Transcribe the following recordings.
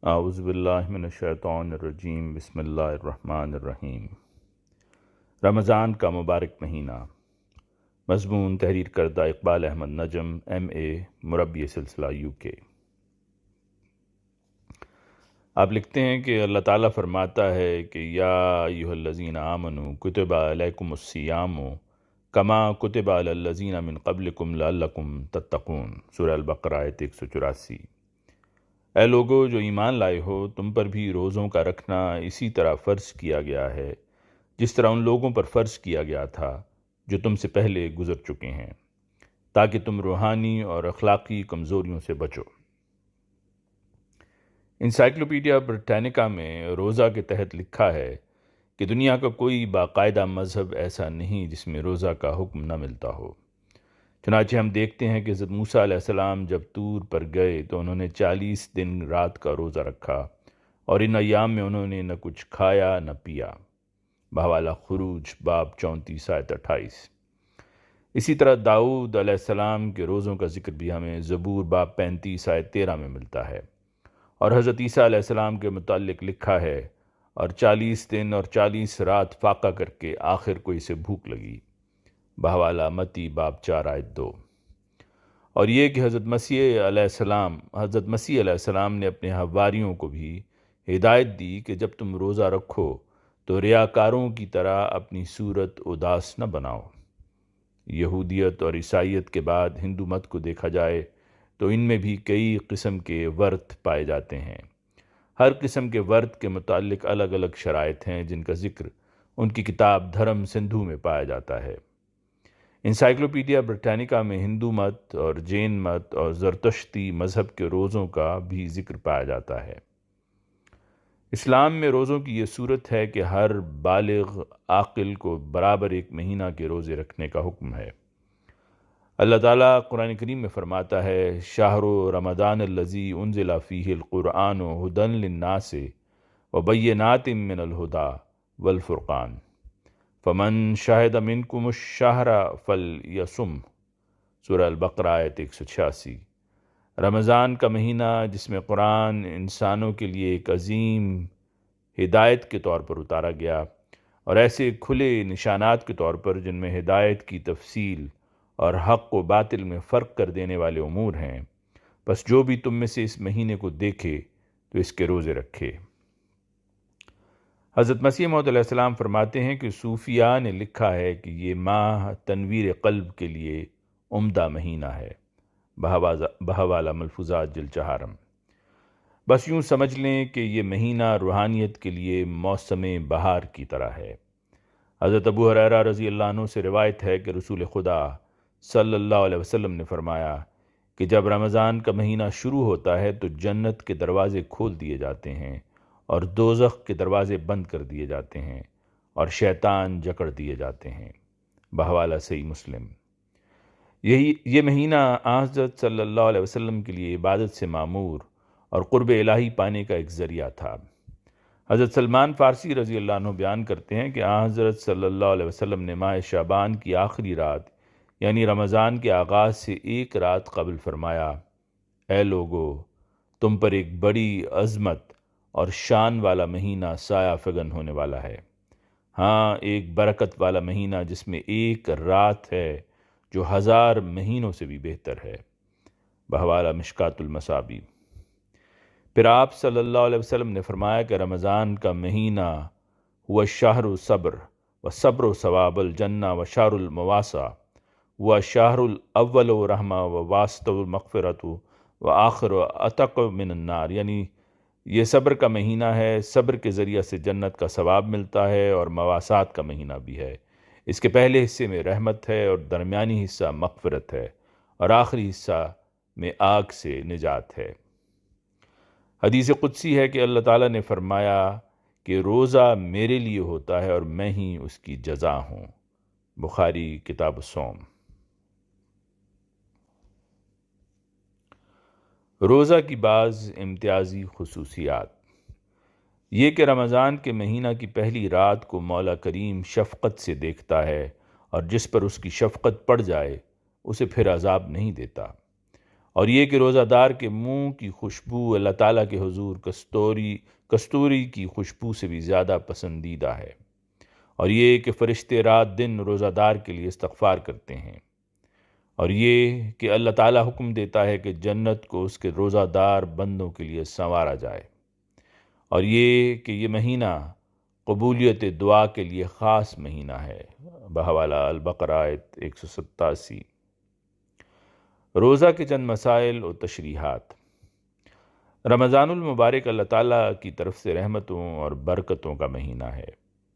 اعوذ باللہ من الشیطان الرجیم، بسم اللہ الرحمن الرحیم۔ رمضان کا مبارک مہینہ۔ مضمون تحریر کردہ اقبال احمد نجم، MA، مربی سلسلہ UK۔ آپ لکھتے ہیں کہ اللہ تعالیٰ فرماتا ہے کہ یا ایھا الذین آمنوا کتب علیکم الصیام کما کتب علی الذین من قبلکم لعلکم تتقون، سورہ البقرہ آیت 184۔ اے لوگو جو ایمان لائے ہو، تم پر بھی روزوں کا رکھنا اسی طرح فرض کیا گیا ہے جس طرح ان لوگوں پر فرض کیا گیا تھا جو تم سے پہلے گزر چکے ہیں، تاکہ تم روحانی اور اخلاقی کمزوریوں سے بچو۔ انسائکلوپیڈیا برٹانیکا میں روزہ کے تحت لکھا ہے کہ دنیا کا کوئی باقاعدہ مذہب ایسا نہیں جس میں روزہ کا حکم نہ ملتا ہو۔ چنانچہ ہم دیکھتے ہیں کہ حضرت موسیٰ علیہ السلام جب طور پر گئے تو انہوں نے 40 دن رات کا روزہ رکھا، اور ان ایام میں انہوں نے نہ کچھ کھایا نہ پیا۔ بحوالہ خروج باب 34 آیت 28۔ اسی طرح داؤد علیہ السلام کے روزوں کا ذکر بھی ہمیں زبور باب 35 آیت 13 میں ملتا ہے، اور حضرت عیسیٰ علیہ السلام کے متعلق لکھا ہے، اور 40 دن اور 40 رات فاقہ کر کے آخر کو اسے بھوک لگی۔ بحوالہ متی باب 4 آیت 2۔ اور یہ کہ حضرت مسیح علیہ السلام نے اپنے حواریوں کو بھی ہدایت دی کہ جب تم روزہ رکھو تو ریاکاروں کی طرح اپنی صورت اداس نہ بناؤ۔ یہودیت اور عیسائیت کے بعد ہندو مت کو دیکھا جائے تو ان میں بھی کئی قسم کے ورت پائے جاتے ہیں۔ ہر قسم کے ورت کے متعلق الگ الگ شرائط ہیں جن کا ذکر ان کی کتاب دھرم سندھو میں پایا جاتا ہے۔ انسائکلوپیڈیا برٹانیکا میں ہندو مت اور جین مت اور زرتشتی مذہب کے روزوں کا بھی ذکر پایا جاتا ہے۔ اسلام میں روزوں کی یہ صورت ہے کہ ہر بالغ عاقل کو برابر ایک مہینہ کے روزے رکھنے کا حکم ہے۔ اللہ تعالیٰ قرآن کریم میں فرماتا ہے، شہر رمضان الذی انزل فیہ القرآن ھدی للناس وبینات من الھدی والفرقان فمن شہد منکم الشہر فلیصم، سورہ البقرہ آیت 186۔ رمضان کا مہینہ جس میں قرآن انسانوں کے لیے ایک عظیم ہدایت کے طور پر اتارا گیا، اور ایسے کھلے نشانات کے طور پر جن میں ہدایت کی تفصیل اور حق و باطل میں فرق کر دینے والے امور ہیں، بس جو بھی تم میں سے اس مہینے کو دیکھے تو اس کے روزے رکھے۔ حضرت مسیح موعود علیہ السلام فرماتے ہیں کہ صوفیاء نے لکھا ہے کہ یہ ماہ تنویر قلب کے لیے عمدہ مہینہ ہے۔ بحوالہ ملفوظات جلد 4۔ بس یوں سمجھ لیں کہ یہ مہینہ روحانیت کے لیے موسم بہار کی طرح ہے۔ حضرت ابو ہریرہ رضی اللہ عنہ سے روایت ہے کہ رسول خدا صلی اللہ علیہ وسلم نے فرمایا کہ جب رمضان کا مہینہ شروع ہوتا ہے تو جنت کے دروازے کھول دیے جاتے ہیں اور دوزخ کے دروازے بند کر دیے جاتے ہیں اور شیطان جکڑ دیے جاتے ہیں۔ بحوالہ صحیح مسلم۔ یہ مہینہ حضرت صلی اللہ علیہ وسلم کے لیے عبادت سے معمور اور قرب الہی پانے کا ایک ذریعہ تھا۔ حضرت سلمان فارسی رضی اللہ عنہ بیان کرتے ہیں کہ حضرت صلی اللہ علیہ وسلم نے ماہ شعبان کی آخری رات یعنی رمضان کے آغاز سے ایک رات قبل فرمایا، اے لوگو، تم پر ایک بڑی عظمت اور شان والا مہینہ سایہ فگن ہونے والا ہے۔ ہاں، ایک برکت والا مہینہ جس میں ایک رات ہے جو 1000 مہینوں سے بھی بہتر ہے۔ بحوالہ مشکات المصابیح۔ پھر آپ صلی اللہ علیہ وسلم نے فرمایا کہ رمضان کا مہینہ ہوا شہر صبر و صبر و ثواب الجنہ و شہر المواسا و شہر الاول و رحمہ و واسط المغفرت و آخر و عتق من النار، یعنی یہ صبر کا مہینہ ہے، صبر کے ذریعہ سے جنت کا ثواب ملتا ہے، اور مواسات کا مہینہ بھی ہے۔ اس کے پہلے حصے میں رحمت ہے اور درمیانی حصہ مغفرت ہے، اور آخری حصہ میں آگ سے نجات ہے۔ حدیث قدسی ہے کہ اللہ تعالیٰ نے فرمایا کہ روزہ میرے لیے ہوتا ہے اور میں ہی اس کی جزا ہوں۔ بخاری کتاب الصوم۔ روزہ کی بعض امتیازی خصوصیات۔ یہ کہ رمضان کے مہینہ کی پہلی رات کو مولا کریم شفقت سے دیکھتا ہے، اور جس پر اس کی شفقت پڑ جائے اسے پھر عذاب نہیں دیتا، اور یہ کہ روزہ دار کے منہ کی خوشبو اللہ تعالیٰ کے حضور کستوری کی خوشبو سے بھی زیادہ پسندیدہ ہے، اور یہ کہ فرشتے رات دن روزہ دار کے لیے استغفار کرتے ہیں، اور یہ کہ اللہ تعالیٰ حکم دیتا ہے کہ جنت کو اس کے روزہ دار بندوں کے لیے سنوارا جائے، اور یہ کہ یہ مہینہ قبولیت دعا کے لیے خاص مہینہ ہے۔ بحوالہ البقرہ آیت 187۔ روزہ کے چند مسائل و تشریحات۔ رمضان المبارک اللہ تعالیٰ کی طرف سے رحمتوں اور برکتوں کا مہینہ ہے۔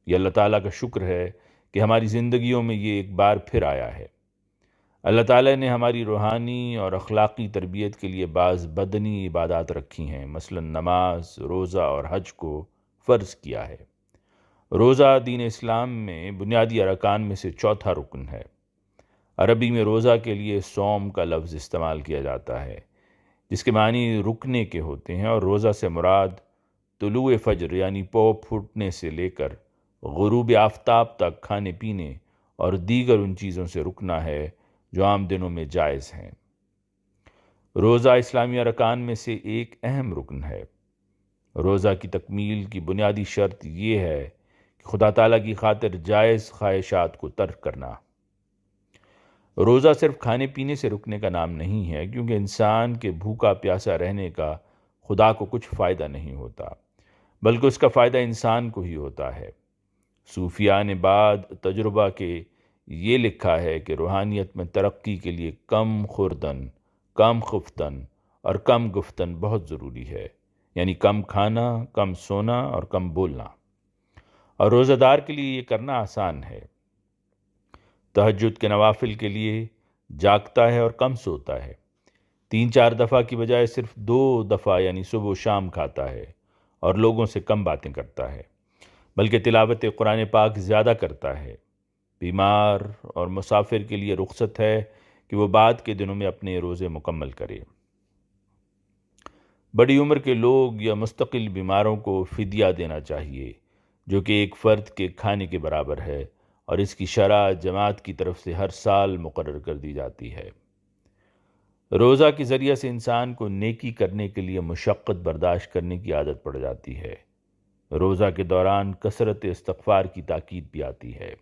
یہ اللہ تعالیٰ کا شکر ہے کہ ہماری زندگیوں میں یہ ایک بار پھر آیا ہے۔ اللہ تعالیٰ نے ہماری روحانی اور اخلاقی تربیت کے لیے بعض بدنی عبادات رکھی ہیں، مثلا نماز، روزہ اور حج کو فرض کیا ہے۔ روزہ دین اسلام میں بنیادی ارکان میں سے چوتھا رکن ہے۔ عربی میں روزہ کے لیے صوم کا لفظ استعمال کیا جاتا ہے، جس کے معنی رکنے کے ہوتے ہیں، اور روزہ سے مراد طلوع فجر یعنی پو پھوٹنے سے لے کر غروب آفتاب تک کھانے پینے اور دیگر ان چیزوں سے رکنا ہے جو عام دنوں میں جائز ہیں۔ روزہ اسلامی ارکان میں سے ایک اہم رکن ہے۔ روزہ کی تکمیل کی بنیادی شرط یہ ہے کہ خدا تعالیٰ کی خاطر جائز خواہشات کو ترک کرنا۔ روزہ صرف کھانے پینے سے رکنے کا نام نہیں ہے، کیونکہ انسان کے بھوکا پیاسا رہنے کا خدا کو کچھ فائدہ نہیں ہوتا، بلکہ اس کا فائدہ انسان کو ہی ہوتا ہے۔ صوفیاء نے بعد تجربہ کے یہ لکھا ہے کہ روحانیت میں ترقی کے لیے کم خوردن، کم خفتن اور کم گفتن بہت ضروری ہے، یعنی کم کھانا، کم سونا اور کم بولنا، اور روزہ دار کے لیے یہ کرنا آسان ہے۔ تہجد کے نوافل کے لیے جاگتا ہے اور کم سوتا ہے، 3-4 دفعہ کی بجائے صرف 2 دفعہ یعنی صبح و شام کھاتا ہے، اور لوگوں سے کم باتیں کرتا ہے، بلکہ تلاوت قرآن پاک زیادہ کرتا ہے۔ بیمار اور مسافر کے لیے رخصت ہے کہ وہ بعد کے دنوں میں اپنے روزے مکمل کرے۔ بڑی عمر کے لوگ یا مستقل بیماروں کو فدیہ دینا چاہیے، جو کہ ایک فرد کے کھانے کے برابر ہے، اور اس کی شرح جماعت کی طرف سے ہر سال مقرر کر دی جاتی ہے۔ روزہ کے ذریعہ سے انسان کو نیکی کرنے کے لیے مشقت برداشت کرنے کی عادت پڑ جاتی ہے۔ روزہ کے دوران کثرت استغفار کی تاکید بھی آتی ہے۔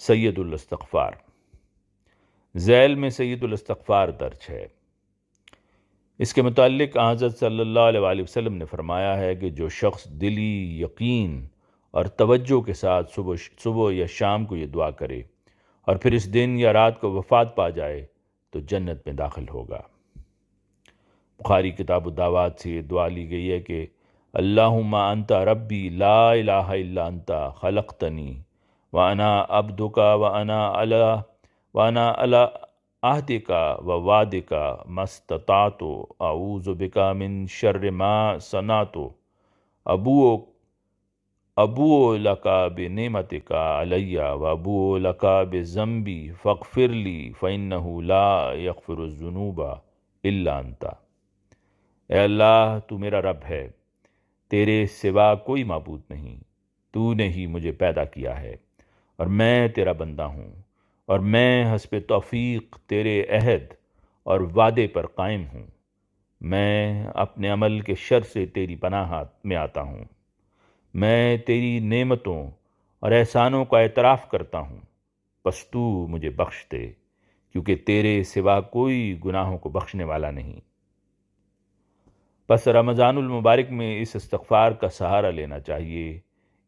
سید الاستغفار۔ ذیل میں سید الاستغفار درج ہے۔ اس کے متعلق حضرت صلی اللہ علیہ وآلہ وسلم نے فرمایا ہے کہ جو شخص دلی یقین اور توجہ کے ساتھ صبح یا شام کو یہ دعا کرے اور پھر اس دن یا رات کو وفات پا جائے تو جنت میں داخل ہوگا۔ بخاری کتاب الدعوات سے یہ دعا لی گئی ہے کہ اللہم انت ربی لا الہ الا انت خلقتنی وانا عبدک وانا علی عہدک ووعدک ما استطعت اعوذ بک من شر ما صنعت ابوء لک بنعمتک علی وابوء لک بذنبی فاغفر لی فانہ لا یغفر الذنوب الا انت۔ اے اللہ، تو میرا رب ہے، تیرے سوا کوئی معبود نہیں، تو نے ہی مجھے پیدا کیا ہے، اور میں تیرا بندہ ہوں، اور میں حسب توفیق تیرے عہد اور وعدے پر قائم ہوں۔ میں اپنے عمل کے شر سے تیری پناہ میں آتا ہوں۔ میں تیری نعمتوں اور احسانوں کا اعتراف کرتا ہوں، پس تو مجھے بخش دے، کیونکہ تیرے سوا کوئی گناہوں کو بخشنے والا نہیں۔ پس رمضان المبارک میں اس استغفار کا سہارا لینا چاہیے،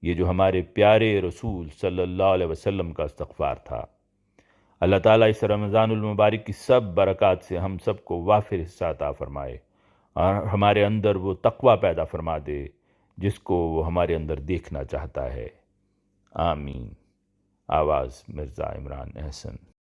یہ جو ہمارے پیارے رسول صلی اللہ علیہ وسلم کا استغفار تھا۔ اللہ تعالیٰ اس رمضان المبارک کی سب برکات سے ہم سب کو وافر حصہ عطا فرمائے، اور ہمارے اندر وہ تقوی پیدا فرما دے جس کو وہ ہمارے اندر دیکھنا چاہتا ہے۔ آمین۔ آواز مرزا عمران احسن۔